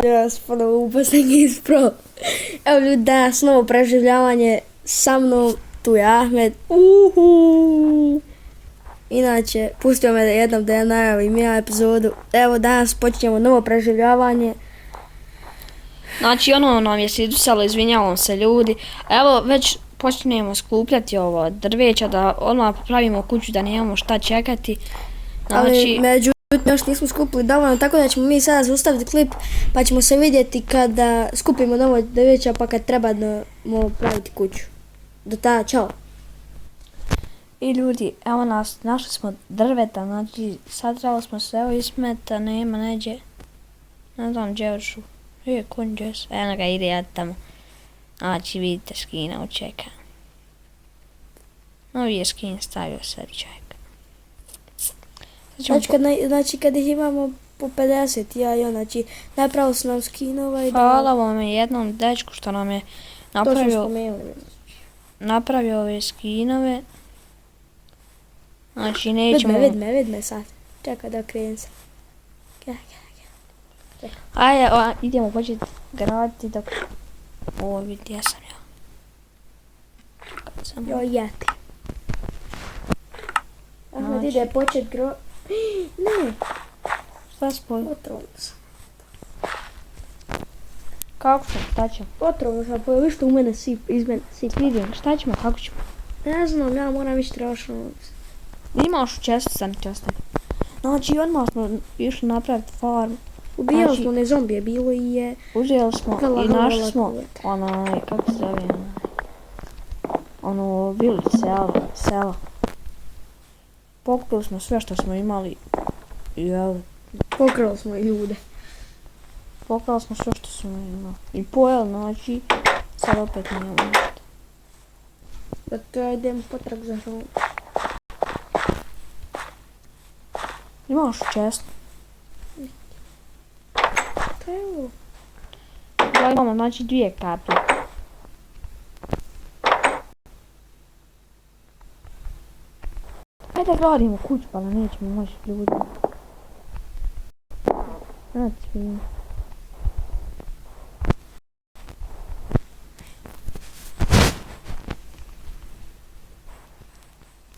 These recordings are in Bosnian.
Vas ponovo u posljednji ispro. Evo ljudi, danas novo preživljavanje sa mnom, tu je Ahmed. Inače, pustio me jednom da ja najavim ja epizodu. Evo danas počinjemo novo preživljavanje. Znači ono nam je sidusalo, izvinjavam se ljudi. Evo već počinjemo skupljati ovo drveća da odmah pravimo kuću da nemamo šta čekati. Znači, Ali međutim još nismo skupili dovoljno, tako da ćemo mi sada zaustaviti klip pa ćemo se vidjeti kada skupimo novo drveća pa kad treba da praviti kuću. Do tada, čao. i ljudi, evo nas, našli smo drveta, znači sad trebali smo se evo ismeta, nema neđe. Ne znam gdje vršu. Konj gdje se, eno ga ide ja tamo. Znači vidite skina čeka. Novi je skin stavio sebi čeka. Znači kad ih imamo po 50 ja i on, znači napravili su nam skinova i hvala vam jednom dečku što nam je napravio ove skinove. Znači nećemo... Vid me sad. Čekaj da krenem se. Ajde, idemo početi graditi dok... Ovo vidi, ja sam ja. Jo, jeti. Ahmed ide počet Ne. Šta spoj? Otrovno sam. Kako ćemo, šta ćemo? Otrovno sam, pojavi što u mene iz mene sip. Vidim, šta ćemo, kako ćemo? Ne znam, ja moram ići trašno. Imaš u česticu, sam ti ostavi. Znači, odmah smo išli napraviti farmu. Ubijali smo one zombije, bilo i je... Uzeli smo i našli smo onaj, kako se zove, ono, village, sela. Pokupili smo sve što smo imali i evo. Pokrali smo i ljude. Pokrali smo sve što smo imali. I pojeli, znači, sad opet nemamo ništa. Zato ja idem potrag za žom. Imaš čest? To je ovo. Ja imamo, znači, 2 kaplje. Ajde gradimo kuću pa da nećemo moći ljudi. Znači svijem.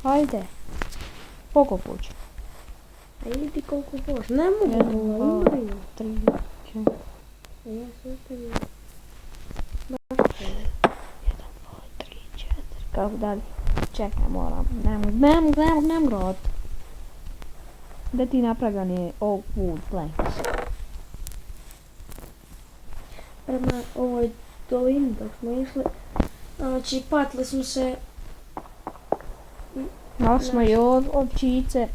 Ajde. Koliko kuća? A idi koliko boš. Ne mogu ovo, imaju. 3, 4. Ja se ostavim. 1, 2, 3, 4. Kako dalje? Čekaj, moram. Ne mogu grad. Gdje ti napravio nije oak wood planks? Prema ovoj dolini dok smo išli. Znači, patili smo se... Našli smo i ovčice.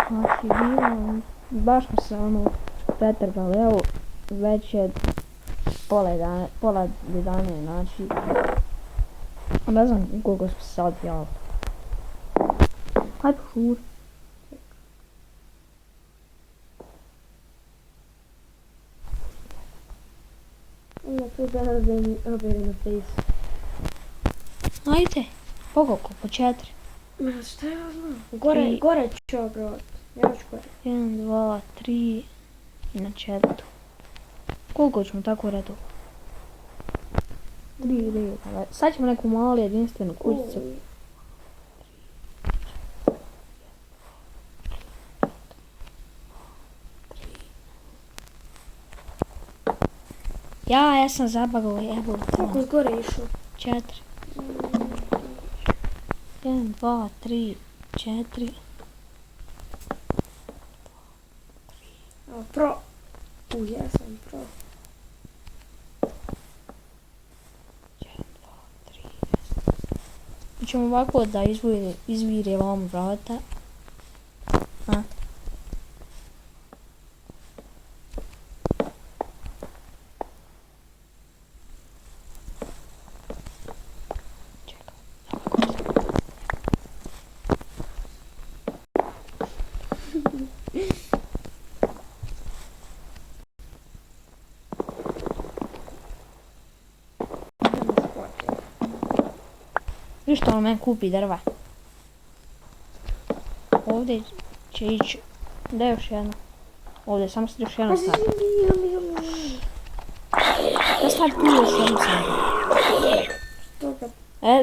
Znači, baš smo se pretrgali, evo, već je pola 11, znači, ne znam koliko smo se sad javili. Hajde šur. Ima tu da robili na face. Ajde, koliko, po 4. Ma šta ja znam? Gore ću obrat. Ja ću gore. 1, 2, 3 i na 4. Koliko ćemo tako redu? 3 reda. Sad ćemo neku malu jedinstvenu kućicu. Ja sam zabagao jebol. Koliko je gore išlo? 4. 1, 2, 3, 4. Pro. Ja sam pro. 1, 2, 3. Ćemo ovako da izvire vam vrata. Viš što on meni kupi drva. Ovdje će ići. Da još jedno. Ovdje samo se još jedno stavi. Da stavi tu još jedno samo.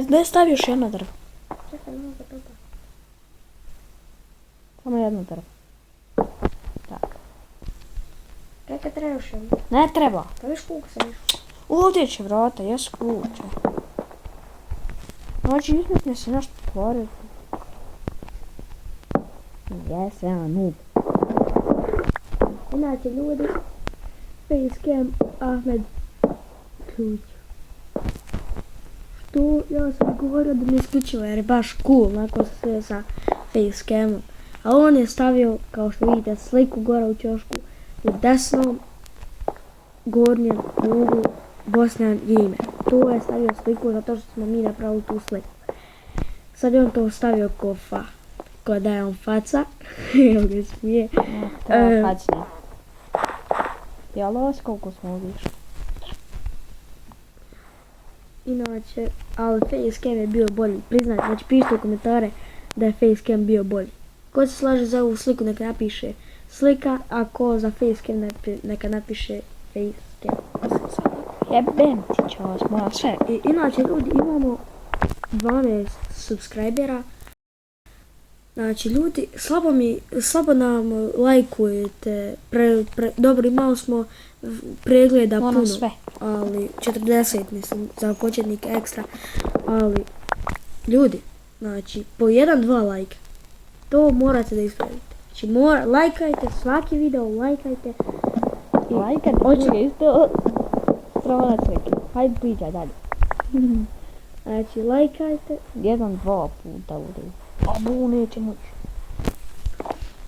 Da stavi još jedno drvo. Čekaj, mnogo toga. Samo jedno drvo. Tak. Čekaj, treba još jedno. Ne treba. Pa viš koliko sam išao. Ovdje će vrata, jesu ključe. Znači, izmetne se nešto otvoriti. Jesam, noob. Inače, ljudi, Facecam Ahmed ključ. Što ja sam govorio da mi isključivo jer je baš cool nakon sve sa Facecamom. A on je stavio, kao što vidite, sliku gore u ćošku u desnom gornjem uglu Bosnjan ime. Tu je stavio sliku zato što smo mi napravili tu sliku. Sad je on to stavio ko fa. Ko da je on faca. Evo ga smije. Treba fačni. Jel ovo koliko smo ovdje išli? Inače, ali Facecam je bio bolji. Priznajte, znači pišite u komentare da je Facecam bio bolji. Ko se slaže za ovu sliku neka napiše slika, a ko za Facecam neka napiše Facecam. Jebem ti čas, moja sve. I inače ljudi imamo 12 subscribera. Znači ljudi, slabo nam lajkujete, dobro imali smo pregleda Ono puno, sve. ali 40 mislim za početnik ekstra, ali ljudi, znači po 1-2 lajka, to morate da ispravite. Znači lajkajte svaki video, lajkajte. Lajkajte, hoće ga isto stravac neki. Hajde pričaj dalje. Znači lajkajte. 1-2 puta ovdje. A bu neće moći.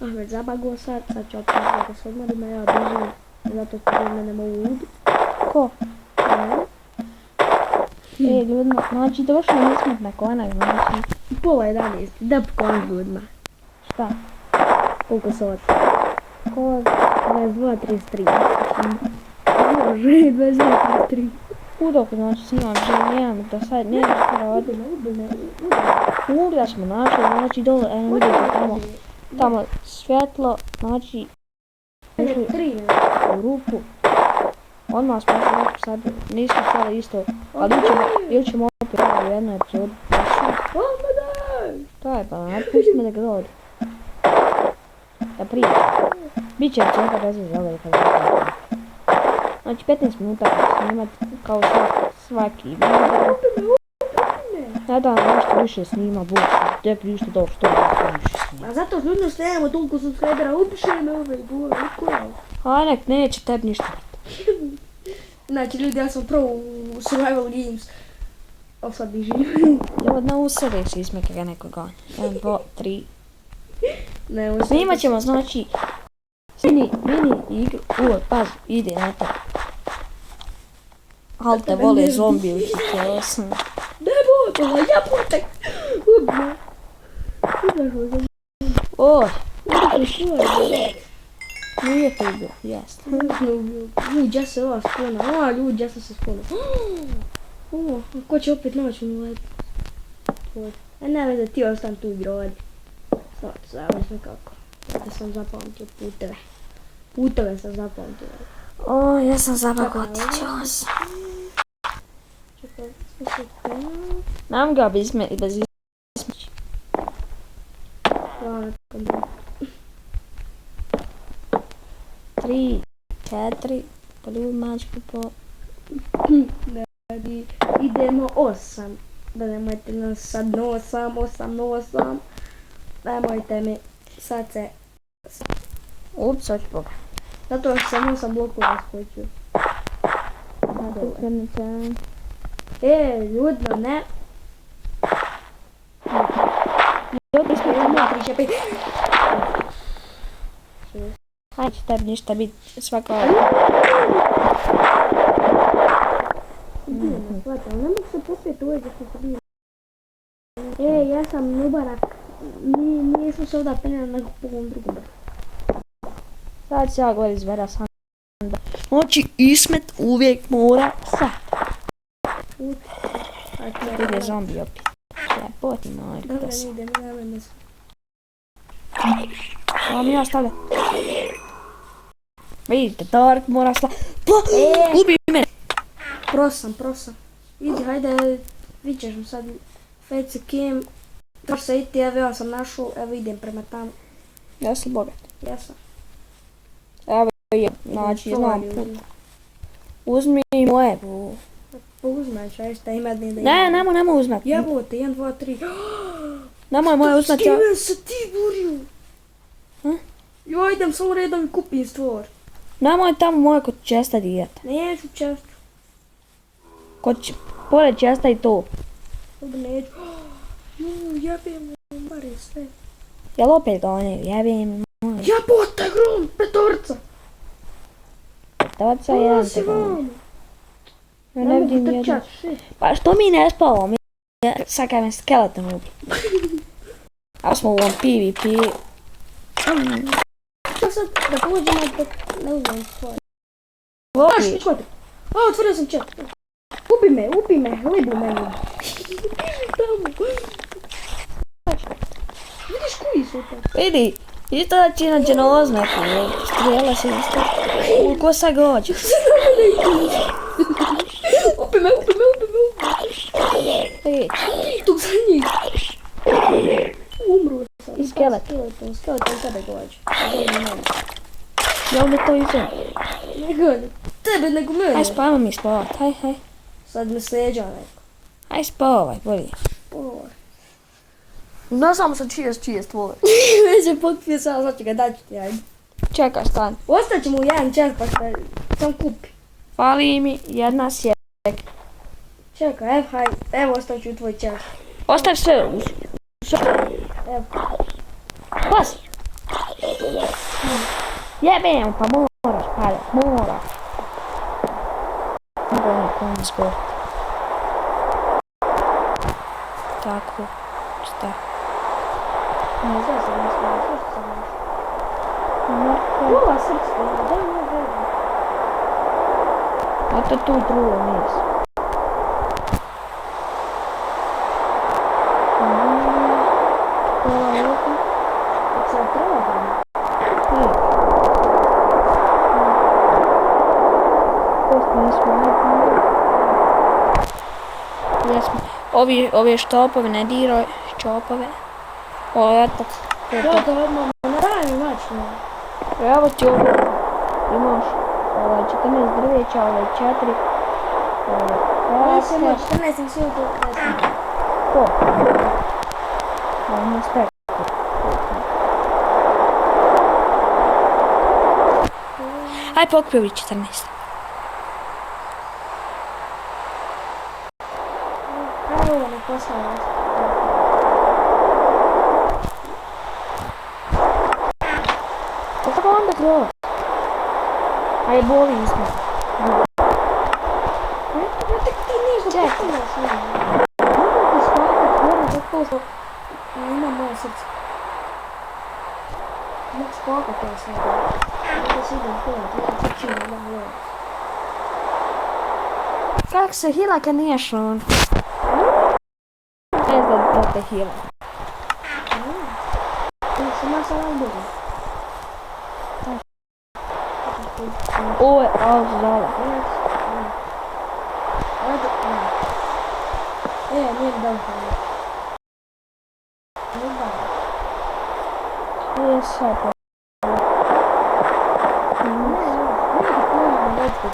Ahmed zabago sad ću opet da se odmarima, ja držim, zato što mene mogu ubiti. Ko? Ja. Ljudima, znači došlo nismet na konak, znači. Pola 11, da poklon ljudima. Šta? Koliko sati? Ko? 22:33. Može, 22:33. Udok, znači snimam, že nemam do sad, nemam što raditi. Uvijek smo našli, znači dole, vidite tamo svjetlo, znači ušli u rupu. Odmah smo rekli sad, nismo htjeli isto, ali ili ćemo opet u jednoj epizodi. Daj pa, pusti me da ga dodi. Da pričam. Biće čeka veze za ovaj kad ga. Znači 15 minuta snimati kao svaki video. Da, nešto više snima, Bog, te prište do što više snima. A zato žudno što nemamo toliko subscribera, upiše me ove gore, ukurao. A nek neće tebi ništa. Znači ljudi, ja sam prvo u Survival Games. O sad bi živim. Evo na usere se ismeka ga neko ganja. 1, 2, 3. Ne, Snimat ćemo znači mini igru. Pazi, ide na to. Al te vole zombi učitelj sam. Nebo, to ja putek. Udno. Udno sam. Oj, Udno svoje. nije to bilo, jest. Ljudi, ja se ova spona. O, ljudi, ja sam se spona. O, ko će opet naći mi let? A ne veze, ti ostan tu igrati. Sad, završno kako. Da sam zapamtio puteve. Puteve sam zapamtio. O, ja sam zabagoti čas. Čekaj, smo se penali. Nam ga bez izmeći. Hvala, tako 3, 4, poljubi mačku po... Idemo 8. Da nemojte nas sad nosam, 8. Nemojte mi sad se... Ups, hoću Boga. Zato što sam 8 blokova skočio. Ljudno, ne. Ljudi smo tamo. 3, 4, 5. Hajde će tebi ništa biti svako... Hvata, ali ne mogu se pospjeti uvijek što se bilo. Ja sam Nubarak. Nismo se ovdje penjali nego po ovom drugom. Sad se ja gore izvera sam. Znači Ismet uvijek mora sad. Ide zombi opet. Jeboti majka Dobro, da se. idem, ja me se. Ovo mi ja stavlja. Vidite, Dark mora Ubi me! Prosam. Idi, hajde, vidit ćeš mi sad Fejce Kim. Možeš se iti, evo ja sam našao, evo idem prema tamo. Ja sam bogat. Jesam. Evo je, znači znam put. Uzmi moje. Pa uzmaj ću, aj šta ima dne da Ne, nemoj uzmat. Jebote, 1, 2, 3. Nemoj moje uzmat. S kime se ti borio? Hm? Ja idem samo redom i kupim stvar. Nemoj tamo moje kod česta dijete. Neću često. Pored česta i to. Dobro neću. Jebem bare sve. Jel opet gone, jebim. Jebote, grom, petorca. Petorca, jedan te gone. vamo. Ja ne vidim mogu jedan. trčat, shit. Pa što mi ne spavamo? Sad kaj me skeleton ubi. A smo u ovom PvP. Ja sad da pođemo dok ne uzmem stvar. Logič. Otvorio sam chat. Ubi me, glibu meni. Tamo. Vidiš koji su to? Vidi, isto da će inače na oznaku. Strijela se isto. Ko sad gođe? Ubi me. Vidi. Tu za njih. Umru sam. I skelet. Skeleton tebe gođe. Jel me to izum? Ne gođe. Tebe nego mene. Aj spavamo mi spavat, haj. Sad me sleđa neko. Aj spavaj, bolje. Ne samo sad čije stvore. Već je potpisao, sad ću ga daći ti, ajde. Čekaj, stan. Ostaćemo u jedan čas pa šta sam kupi. Fali mi jedna sjek. Čekaj, evo ostaću u tvoj čas. Ostavi sve u Evo. Pas! Jebem, pa moraš paljat, moraš. Mogu nekako zbog. Tako, šta? Ne znam se ne smijem, što sam našao? Pola srpska, da li ne vedim? A to tu drugo mjesto. Pola luka. Kad se treba. Posto nismo jesmo. Ove štopove, ne diraj štopove. Ovo eto. Da, odmah na raju načinu. Evo ti ovo. Imaš 14 drveća, ove 4. Nisam imao 14, nisam imao to. To. Ovo ima sve. Aj pokupi ovi 14. Evo ne poslao. Kako onda treba? Aj boli smo. Tek ti niš da postavljaš ono. Mogu ti skakat, moram zato što ima moje srce. Mogu skakat ja sam da. Da si idem kod, ja ću čim da je. Kak se hila kad niješ on? Ne znam da te hila. Ja sam ja sam vam dobro. Ovo je zala. Nije dao hvala. Nije sve to.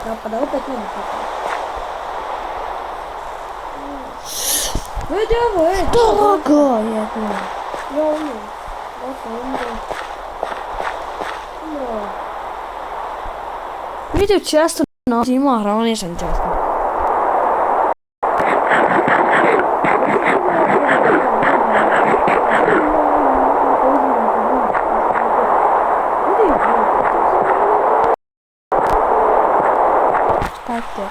Napada, opet nema napada. Vidi ovo, Toga je to. Ja umro. Umro. Vidio često na ima hrani sam često. Tako je.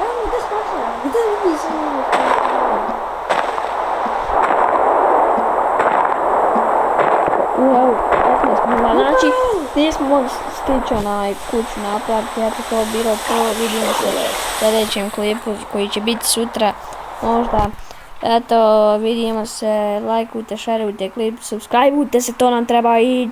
Evo, gdje spašava? Gdje vidi se ovo? Evo, 15 minuta. Znači, nismo mogli stići onaj kuću napraviti, eto to bilo to, vidimo se u sljedećem klipu koji će biti sutra, možda. Eto, vidimo se, lajkujte, šerujte klip, subscribeujte se, to nam treba i